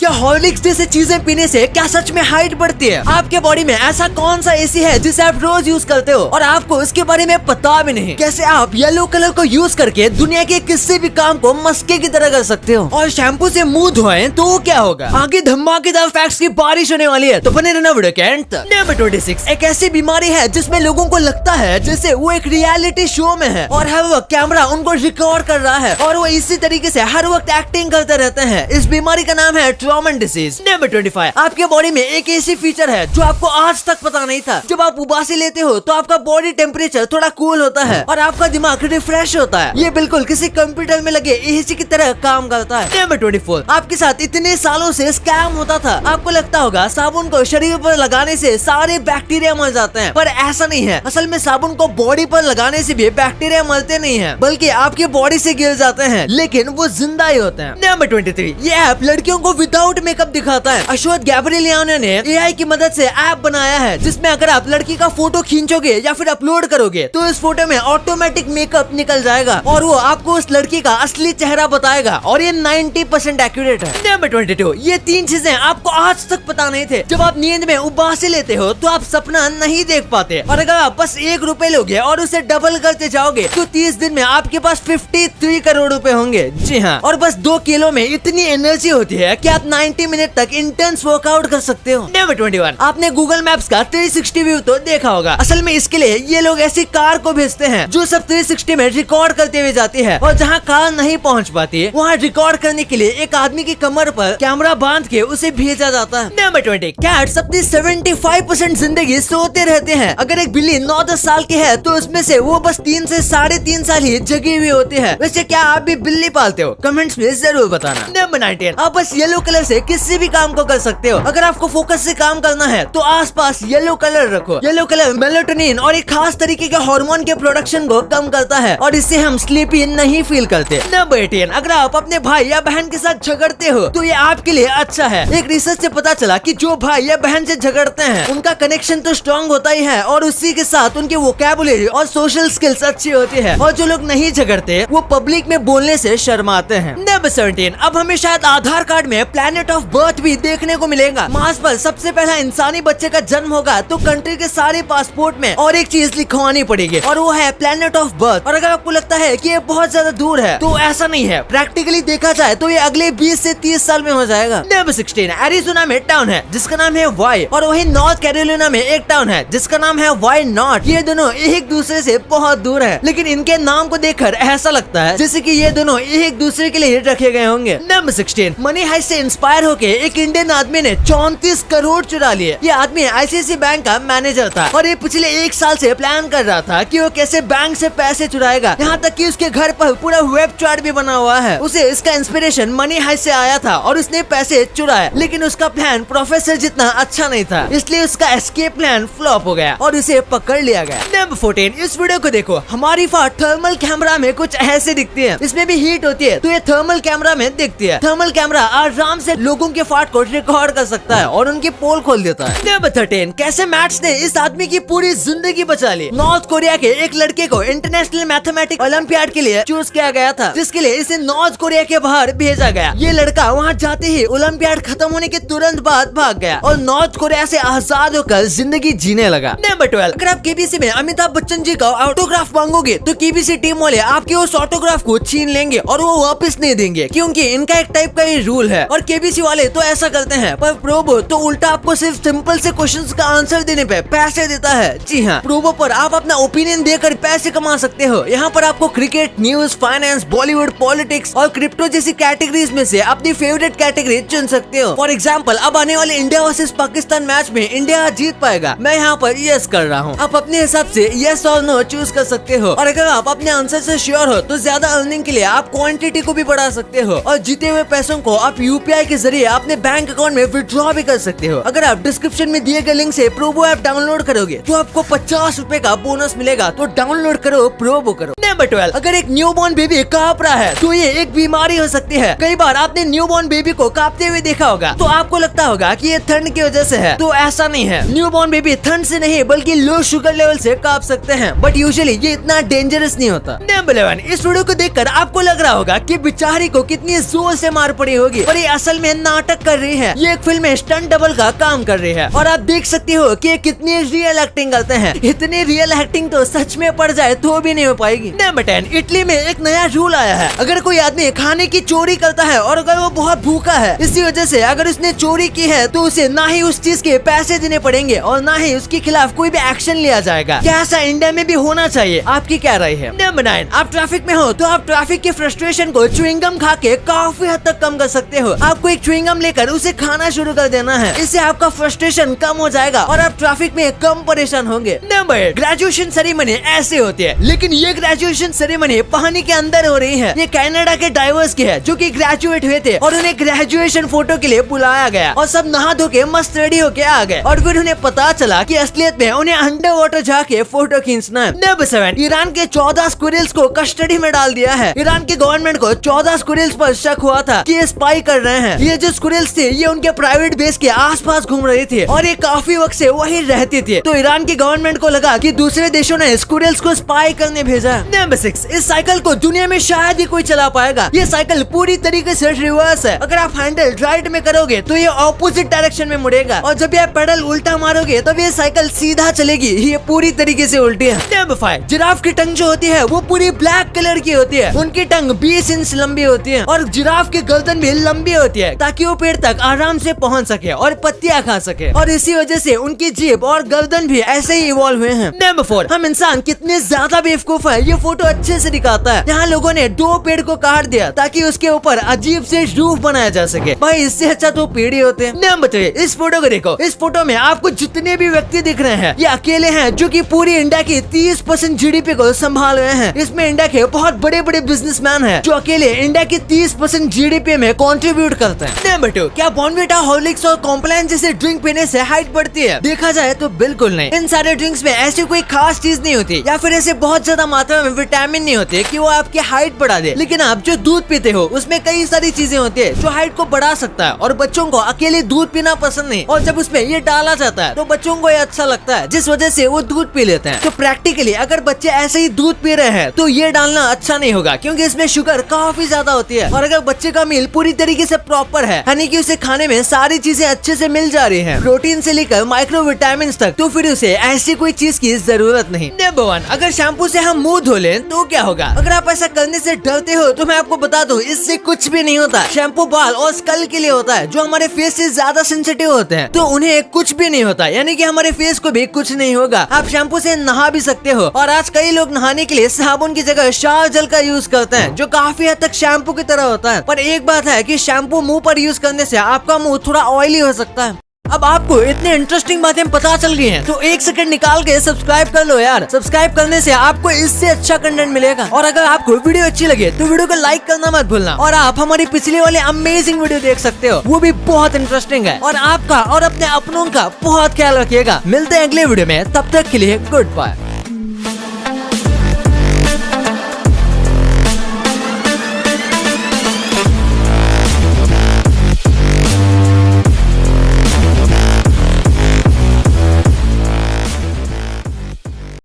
क्या हॉर्लिक्स जैसे चीजें पीने से क्या सच में हाइट बढ़ती है? आपके बॉडी में ऐसा कौन सा एसी है जिसे आप रोज यूज करते हो और आपको उसके बारे में पता भी नहीं? कैसे आप येलो कलर को यूज करके दुनिया के किसी भी काम को मस्के की तरह कर सकते हो? और शैम्पू से मुंह धोएं तो क्या होगा? आगे धमाकेदार फैक्ट्स की बारिश होने वाली है, तो बने रहना वीडियो के एंड तक। नंबर 26, एक ऐसी बीमारी है जिसमें लोगों को लगता है जैसे वो एक रियलिटी शो में है और हर वक्त कैमरा उनको रिकॉर्ड कर रहा है और वो इसी तरीके से हर वक्त एक्टिंग करते रहते हैं। इस बीमारी का नाम है ट्रॉमन डिसीज। नंबर 25, आपके बॉडी में एक ऐसी फीचर है जो आपको आज तक पता नहीं था। जब आप उबासी लेते हो तो आपका बॉडी टेम्परेचर थोड़ा कूल होता है और आपका दिमाग रिफ्रेश होता है। ये बिल्कुल किसी कंप्यूटर में लगे एसी की तरह काम करता है। नंबर 24, आपके साथ इतने सालों से स्कैम होता था। आपको लगता होगा साबुन को शरीर पर लगाने से सारे बैक्टीरिया मर जाते हैं, पर ऐसा नहीं है। असल में साबुन को बॉडी पर लगाने से भी बैक्टीरिया मरते नहीं हैं, बल्कि आपकी बॉडी से गिर जाते हैं, लेकिन वो जिंदा ही होते हैं। नंबर 23, ये ऐप लड़कियों को विदाउट मेकअप दिखाता है। अशोक गैब्रिलियानो ने एआई की मदद से ऐप बनाया है जिसमें अगर आप लड़की का फोटो खींचोगे या फिर अपलोड करोगे तो इस फोटो में ऑटोमेटिक मेकअप निकल जाएगा और वो आपको उस लड़की का असली चेहरा बताएगा और ये 90% एक्यूरेट है। नंबर 22, ये 3 चीजें आपको आज तक पता नहीं थे। जब आप नींद में उबासी लेते हो तो आप सपना नहीं देख पाते और अगर आप बस 1 रुपए लोगे और उसे डबल करते जाओगे तो 30 दिन में आपके पास 53 करोड़ रुपए होंगे। जी हाँ, और बस 2 किलो में इतनी एनर्जी होती है कि आप 90 मिनट तक इंटेंस वर्कआउट कर सकते हो। नंबर 21, आपने गूगल मैप्स का 360 व्यू तो देखा होगा। असल में इसके लिए ये लोग ऐसी कार को भेजते हैं जो सब 360 में रिकॉर्ड करते हुए जाती है और जहाँ कार नहीं पहुँच पाती वहाँ रिकॉर्ड करने के लिए एक आदमी की कमर पर कैमरा बांध के उसे भेजा जाता है। नंबर 20, कैट्स अपनी 75% जिंदगी सोते रहते हैं। अगर एक बिल्ली 9-10 साल की है तो उसमें से वो बस 3 से 3.5 साल ही जगी हुई होती है। वैसे क्या आप भी बिल्ली पालते हो? कमेंट्स में जरूर बताना। नंबर 19, आप बस येलो कलर से किसी भी काम को कर सकते हो। अगर आपको फोकस से काम करना है तो आसपास येलो कलर रखो। येलो कलर मेलाटोनिन और एक खास तरीके के हार्मोन के प्रोडक्शन को कम करता है और इससे हम स्लीपी नहीं फील करते। नंबर 18, अगर आप अपने भाई या बहन के साथ झगड़ते हो तो ये आपके लिए अच्छा है। एक रिसर्च से पता चला कि जो भाई या बहन से झगड़ते हैं उनका कनेक्शन तो स्ट्रॉन्ग होता ही है और उसी के साथ उनकी वोकैबुलरी और सोशल स्किल्स अच्छी होती है और जो लोग नहीं झगड़ते वो पब्लिक में बोलने से शर्माते हैं। नंबर 17, अब हमें शायद आधार कार्ड में प्लैनेट ऑफ बर्थ भी देखने को मिलेगा। मार्स पर सबसे पहला इंसानी बच्चे का जन्म होगा तो कंट्री के सारे पासपोर्ट में और एक चीज लिखवानी पड़ेगी और वो है प्लैनेट ऑफ बर्थ। और अगर आपको लगता है कि ये बहुत ज्यादा दूर है तो ऐसा नहीं है। प्रैक्टिकली देखा जाए तो ये अगले 20 से 30 साल में हो जाएगा। नंबर 16, एरिज़ोना में टाउन है जिसका नाम है वाई और वही नॉर्थ कैरोलिना में एक टाउन है जिसका नाम है वाई नॉट। ये दोनों एक दूसरे से बहुत दूर है, लेकिन इनके नाम को देखकर ऐसा लगता है जैसे कि ये दोनों एक दूसरे के लिए रखे गए होंगे। नंबर 16, मनी हाइस्ट से इंस्पायर होके एक इंडियन आदमी ने 34 करोड़ चुरा लिए। ये आदमी आईसीआईसीआई बैंक का मैनेजर था और ये पिछले 1 साल से प्लान कर रहा था कि वो कैसे बैंक से पैसे चुराएगा। यहाँ तक कि उसके घर पर पूरा वेब चार्ट भी बना हुआ है। उसे इसका इंस्पिरेशन मनी हाइस्ट से आया था और उसने पैसे चुराए, लेकिन उसका प्लान प्रोफेसर जितना अच्छा नहीं था, इसलिए उसका एस्केप प्लान फ्लॉप हो गया और उसे पकड़ लिया गया। नंबर 14, इस वीडियो को देखो। हमारी फाट थर्मल कैमरा में कुछ ऐसे दिखती है। इसमें भी हीट होती है तो ये थर्मल कैमरा में दिखती है। थर्मल कैमरा आराम से लोगों के फाट को रिकॉर्ड कर सकता है और उनकी पोल खोल देता है। नंबर 13, कैसे मैथ्स ने इस आदमी की पूरी जिंदगी बचा ली। नॉर्थ कोरिया के एक लड़के को इंटरनेशनल मैथमेटिक्स ओलंपियाड के लिए चूज किया गया था, जिसके लिए इसे नॉर्थ कोरिया के बाहर भेजा गया। ये लड़का वहाँ जाते ही ओलंपियाड खत्म होने के तुरंत बाद भाग गया और नॉर्थ कोरिया से आजाद होकर जिंदगी जीने लगा। नंबर 12, अगर आप केबीसी में अमिताभ बच्चन जी का ऑटोग्राफ मांगोगे तो केबीसी टीम वाले आपके उस ऑटोग्राफ को छीन लेंगे और वो वापस नहीं देंगे, क्योंकि इनका एक टाइप का ये रूल है। और केबीसी वाले तो ऐसा करते हैं, पर प्रोबो तो उल्टा आपको सिर्फ सिंपल से क्वेश्चंस का आंसर देने पे पैसे देता है। जी हाँ, प्रोबो पर आप अपना ओपिनियन देकर पैसे कमा सकते हो। यहाँ पर आपको cricket, news, finance, Bollywood, politics और क्रिप्टो जैसी कैटेगरीज में से अपनी फेवरेट कैटेगरी चुन सकते हो। फॉर एग्जाम्पल, अब आने वाले इंडिया वर्सेस पाकिस्तान मैच में इंडिया जीत पाएगा, मैं यहाँ पर यस कर रहा हूँ। आप अपने हिसाब से यस और नो चूज कर सकते हो और अगर आप अपने आंसर से श्योर हो तो ज्यादा अर्निंग के लिए आप क्वांटिटी को भी बढ़ा सकते हो और जीते हुए पैसों को आप यूपीआई के जरिए अपने बैंक अकाउंट में विड्रॉ भी कर सकते हो। अगर आप डिस्क्रिप्शन में दिए गए लिंक से प्रोबो ऐप डाउनलोड करोगे तो आपको 50 रुपए का बोनस मिलेगा, तो डाउनलोड करो, प्रोबो करो। नंबर 12, अगर एक न्यूबॉर्न बेबी कांप रहा है तो ये एक बीमारी हो सकती है। कई बार आपने न्यूबॉर्न बेबी को कांपते हुए देखा होगा तो आपको लगता होगा कि ये ठंड की वजह से है, तो ऐसा नहीं है। न्यूबॉर्न बेबी ठंड से नहीं बल्कि लो शुगर लेवल से कांप सकते हैं, बट यूजुअली ये इतना डेंजरस नहीं होता। नंबर 11, इस वीडियो को देखकर आपको लग रहा होगा कि बेचारी को कितनी जोर से मार पड़ी होगी, पर ये असल असल में नाटक कर रही है, ये एक फिल्म में स्टंट डबल का काम कर रही है। और आप देख सकते हो कि ये कितनी रियल एक्टिंग करते हैं। इतनी रियल एक्टिंग तो सच में पड़ जाए तो भी नहीं हो पाएगी। नंबर 10, इटली में एक नया रूल आया है। अगर कोई आदमी खाने की चोरी करता है और अगर वो बहुत भूखा है, इसी वजह से अगर उसने चोरी की है तो उसे ना ही उस चीज के पैसे देने पड़ेंगे और ना ही उसके खिलाफ कोई भी एक्शन लिया जाएगा। क्या ऐसा इंडिया में भी होना चाहिए? आपकी क्या राय है? नंबर 9, आप ट्रैफिक में हो तो आप ट्रैफिक के फ्रस्ट्रेशन को च्युइंगम खा के काफी हद तक कम कर सकते हो। आपको एक च्युइंगम लेकर उसे खाना शुरू कर देना है, इससे आपका फ्रस्ट्रेशन कम हो जाएगा और आप ट्रैफिक में कम परेशान होंगे। नंबर 8, ग्रेजुएशन सेरेमनी ऐसे होती है, लेकिन ये ग्रेजुएशन सेरेमनी पानी के अंदर हो रही है। ये कनाडा के डाइवर्स की है जो कि ग्रेजुएट हुए थे और उन्हें ग्रेजुएशन फोटो के लिए बुलाया गया और सब नहा धो के मस्त रेडी होके आ गए और फिर उन्हें पता चला कि असलियत में उन्हें अंडर वाटर जाके फोटो खींचना है। नंबर 7, ईरान के 14 स्क्विरल्स को कस्टडी में डाल दिया है। ईरान के गवर्नमेंट को 14 स्क्विरल्स पर शक हुआ था कि ये स्पाई कर रहे हैं। ये जो स्क्विरल्स थे ये उनके प्राइवेट बेस के आसपास घूम रहे थे और ये काफी वक्त से वही रहती थी। तो ईरान की गवर्नमेंट को लगा कि दूसरे देशों ने स्क्विरल्स को स्पाई करने भेजा। नंबर 6, इस साइकिल को दुनिया में शायद ही कोई चला पाएगा। ये साइकिल पूरी तरीके से रिवर्स है। अगर आप हैंडल राइट में करोगे तो ये ऑपोजिट डायरेक्शन में मुड़ेगा और जब ये पेडल उल्टा मारोगे तब ये साइकिल सीधा चलेगी। ये पूरी तरीके से उल्टी है। नंबर 5, जिराफ की टंग जो होती है वो पूरी ब्लैक कलर की होती है। उनकी टंग 20 इंच लंबी होती है और जिराफ की गर्दन भी लंबी होती है ताकि वो पेड़ तक आराम से पहुंच सके और पत्तियां खा सके और इसी वजह से उनकी जीभ और गर्दन भी ऐसे ही इवॉल्व हुए हैं। नंबर 4, हम इंसान कितने ज्यादा बेवकूफ है ये फोटो अच्छे से दिखाता है। यहाँ लोगों ने 2 पेड़ को काट दिया ताकि उसके ऊपर अजीब से रूफ बनाया जा सके। भाई इससे अच्छा तो पेड़ ही होते हैं। नंबर 3, इस फोटो को देखो। इस फोटो में आपको जितने भी व्यक्ति दिख रहे हैं ये अकेले हैं जो कि पूरी इंडिया की 30% जीडीपी को संभाल रहे हैं। इसमें इंडिया के बहुत बड़े बड़े बिजनेसमैन हैं जो अकेले इंडिया की 30% जीडीपी में कंट्रीब्यूट करते हैं। नंबर 2, क्या बॉर्नविटा, हॉर्लिक्स और कॉम्प्लान जैसे ड्रिंक पीने से हाइट बढ़ती है? देखा जाए तो बिल्कुल नहीं। इन सारे ड्रिंक्स में ऐसी कोई खास चीज नहीं होती या फिर ऐसे बहुत ज्यादा मात्रा में विटामिन नहीं होते कि वो आपकी हाइट बढ़ा दे। लेकिन आप जो दूध पीते हो उसमें कई सारी चीजें होती है जो हाइट को बढ़ा सकता है और बच्चों को अकेले दूध पीना पसंद नहीं और जब उसमें ये डाला जाता है तो बच्चों को ये अच्छा लगता है जिस वजह से वो दूध पी लेते हैं। तो प्रैक्टिकली अगर बच्चे ऐसे ही दूध पी रहे हैं तो ये डालना अच्छा नहीं होगा क्योंकि इसमें शुगर काफी ज्यादा होती है। और अगर बच्चे का मील पूरी तरीके से प्रॉपर है यानी कि उसे खाने में सारी चीजें अच्छे से मिल जा रही है, प्रोटीन से लेकर माइक्रो विटामिन तक, तो फिर उसे ऐसी कोई चीज की जरूरत नहीं। नंबर 1, अगर शैम्पू से हम मुंह धो लें तो क्या होगा? अगर आप ऐसा करने से डरते हो तो मैं आपको बता दूं इससे कुछ भी नहीं होता। शैम्पू बाल और स्कल के लिए होता है जो हमारे फेस से ज्यादा सेंसिटिव होते हैं, तो उन्हें कुछ भी नहीं होता, यानी कि हमारे फेस को भी कुछ नहीं होगा। आप शैम्पू से नहा भी सकते हो और आज कई लोग नहाने के लिए साबुन की जगह शावर जेल का यूज करते हैं जो काफी हद तक शैम्पू की तरह होता है। पर एक बात है कि शैम्पू मुंह पर यूज करने से आपका मुंह थोड़ा ऑयली हो सकता है। अब आपको इतने इंटरेस्टिंग बातें पता चल गई हैं, तो 1 सेकंड निकाल के सब्सक्राइब कर लो यार। सब्सक्राइब करने से आपको इससे अच्छा कंटेंट मिलेगा। और अगर आपको वीडियो अच्छी लगे तो वीडियो को लाइक करना मत भूलना। और आप हमारी पिछले वाले अमेजिंग वीडियो देख सकते हो, वो भी बहुत इंटरेस्टिंग है। और आपका और अपने अपनों का बहुत ख्याल रखिएगा। मिलते हैं अगले वीडियो में, तब तक के लिए गुड बाय।